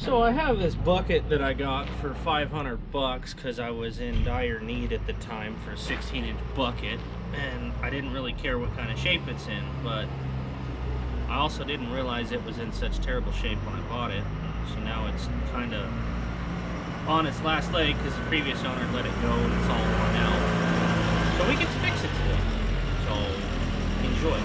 So I have this bucket that I got for 500 bucks because I was in dire need at the time for a 16-inch bucket, and I didn't really care what kind of shape it's in, but I also didn't realize it was in such terrible shape when I bought it. So now it's kind of on its last leg because the previous owner let it go and it's all worn out. So we get to fix it today. So enjoy.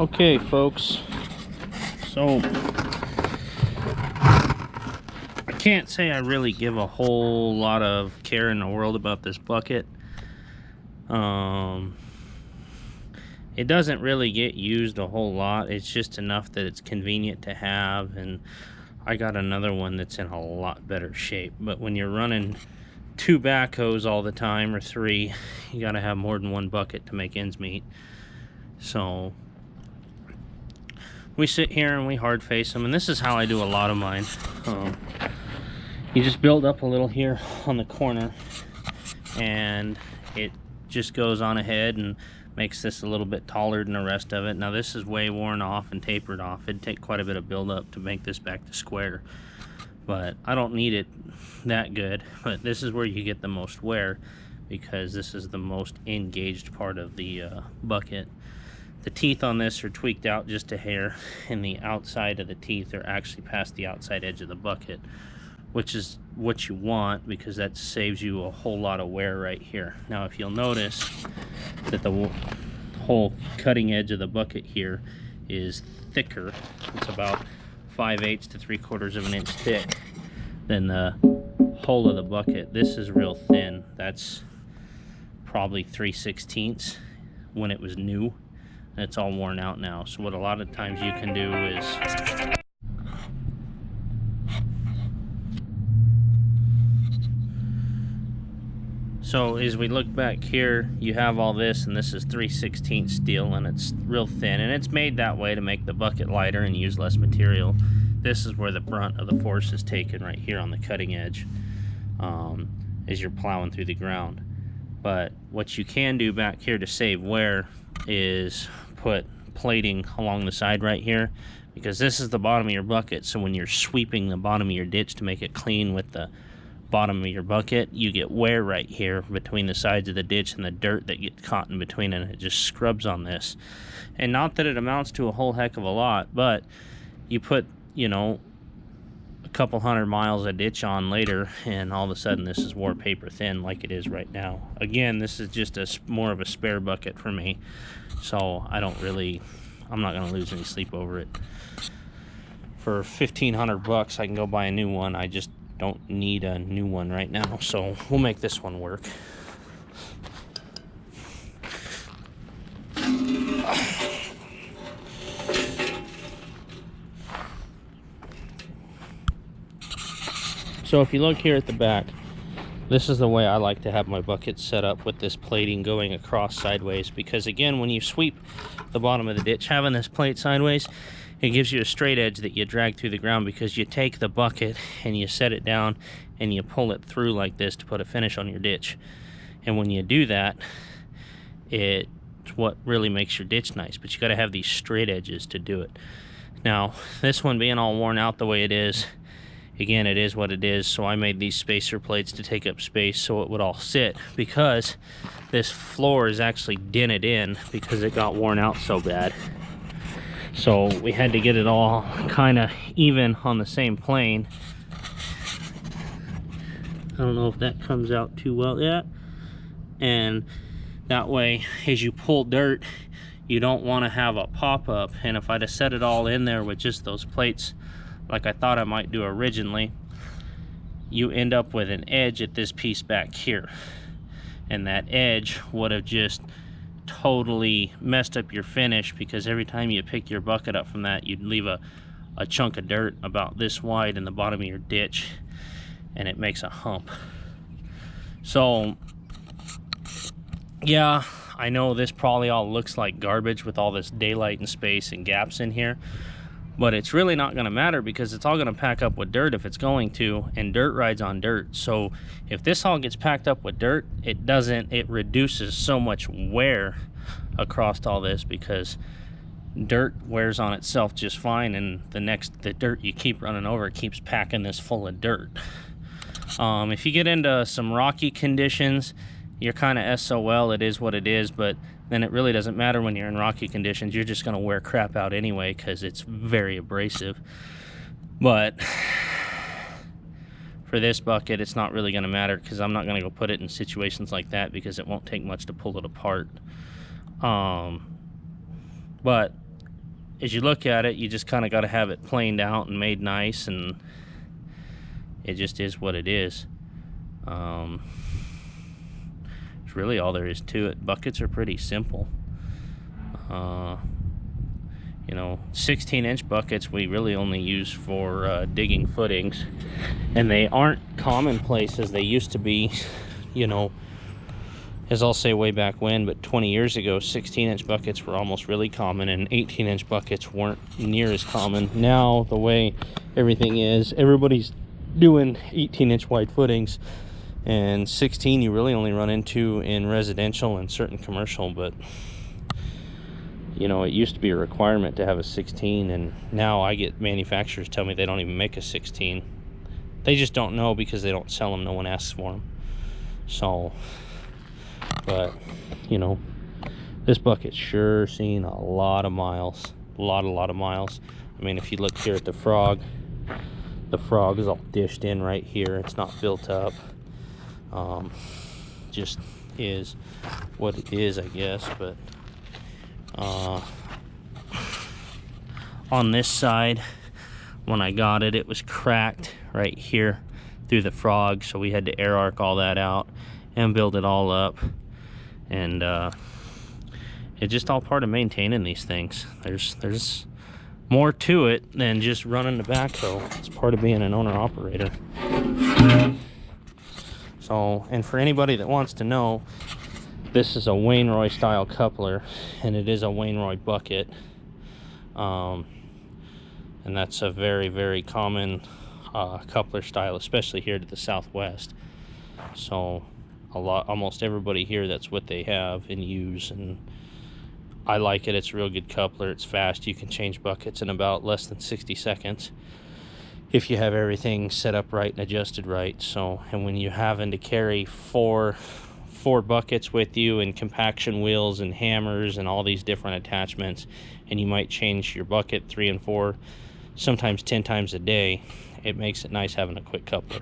Okay, folks, so I can't say I really give a whole lot of care in the world about this bucket. It doesn't really get used a whole lot. It's just enough that it's convenient to have, and I got another one that's in a lot better shape. But when you're running 2 backhoes all the time, or 3, you gotta have more than 1 bucket to make ends meet. So we sit here and we hard face them, and this is how I do a lot of mine. You just build up a little here on the corner, and it just goes on ahead and makes this a little bit taller than the rest of it. Now this is way worn off and tapered off. It'd take quite a bit of build up to make this back to square, but I don't need it that good. But this is where you get the most wear, because this is the most engaged part of the bucket. The teeth on this are tweaked out just a hair, and the outside of the teeth are actually past the outside edge of the bucket, which is what you want, because that saves you a whole lot of wear right here. Now if you'll notice that the whole cutting edge of the bucket here is thicker, it's about 5/8 to 3/4 of an inch thick than the whole of the bucket. This is real thin. That's probably 3/16 when it was new, and it's all worn out now. So what a lot of times you can do is as we look back here, you have all this, and this is 3/16 steel, and it's real thin, and it's made that way to make the bucket lighter and use less material. This is where the brunt of the force is taken, right here on the cutting edge, as you're plowing through the ground. But what you can do back here to save wear is put plating along the side right here, because this is the bottom of your bucket. So when you're sweeping the bottom of your ditch to make it clean with the bottom of your bucket, you get wear right here between the sides of the ditch and the dirt that gets caught in between, and it just scrubs on this. And not that it amounts to a whole heck of a lot, but you put, you know, a couple 100 miles of ditch on later, and all of a sudden this is war paper thin like it is right now. Again, this is just more of a spare bucket for me, so I'm not gonna lose any sleep over it. For 1,500 bucks I can go buy a new one. I just don't need a new one right now, so we'll make this one work. So if you look here at the back, this is the way I like to have my bucket set up, with this plating going across sideways, because again, when you sweep the bottom of the ditch, having this plate sideways, it gives you a straight edge that you drag through the ground, because you take the bucket and you set it down and you pull it through like this to put a finish on your ditch. And when you do that, it's what really makes your ditch nice, but you got to have these straight edges to do it. Now this one being all worn out the way it is, again, it is what it is, so I made these spacer plates to take up space so it would all sit, because this floor is actually dented in because it got worn out so bad. So we had to get it all kind of even on the same plane. I don't know if that comes out too well yet. And that way, as you pull dirt, you don't want to have a pop-up. And if I'd have set it all in there with just those plates like I thought I might do originally, you end up with an edge at this piece back here. And that edge would have just totally messed up your finish, because every time you pick your bucket up from that, you'd leave a chunk of dirt about this wide in the bottom of your ditch, and it makes a hump. So yeah, I know this probably all looks like garbage with all this daylight and space and gaps in here, but it's really not going to matter, because it's all going to pack up with dirt if it's going to, and dirt rides on dirt. So if this all gets packed up with dirt, it reduces so much wear across all this, because dirt wears on itself just fine, and the dirt you keep running over keeps packing this full of dirt. If you get into some rocky conditions, you're kind of SOL, it is what it is, but then it really doesn't matter when you're in rocky conditions. You're just going to wear crap out anyway, because it's very abrasive. But for this bucket, it's not really going to matter, because I'm not going to go put it in situations like that, because it won't take much to pull it apart. But as you look at it, you just kind of got to have it planed out and made nice, and it just is what it is. It's really all there is to it. Buckets are pretty simple. You know, 16-inch buckets we really only use for digging footings, and they aren't commonplace as they used to be. You know, as I'll say way back when, but 20 years ago, 16-inch buckets were almost really common, and 18-inch buckets weren't near as common. Now, the way everything is, everybody's doing 18-inch wide footings, and 16 you really only run into in residential and certain commercial. But you know, it used to be a requirement to have a 16, and now I get manufacturers tell me they don't even make a 16. They just don't know because they don't sell them. No one asks for them. So, but you know, this bucket's sure seen a lot of miles. A lot of miles. I mean, if you look here at the frog is all dished in right here. It's not built up. Just is what it is, I guess. But on this side, when I got it, it was cracked right here through the frog, so we had to air arc all that out and build it all up. And it's just all part of maintaining these things. There's more to it than just running the backhoe. It's part of being an owner operator. So, and for anybody that wants to know, this is a Wainwright style coupler, and it is a Wainwright bucket. And that's a very, very common coupler style, especially here to the southwest. So almost everybody here, that's what they have and use, and I like it. It's a real good coupler. It's fast. You can change buckets in about less than 60 seconds if you have everything set up right and adjusted right. So, and when you're having to carry four buckets with you, and compaction wheels and hammers and all these different attachments, and you might change your bucket 3 and 4, sometimes 10 times a day, it makes it nice having a quick coupler.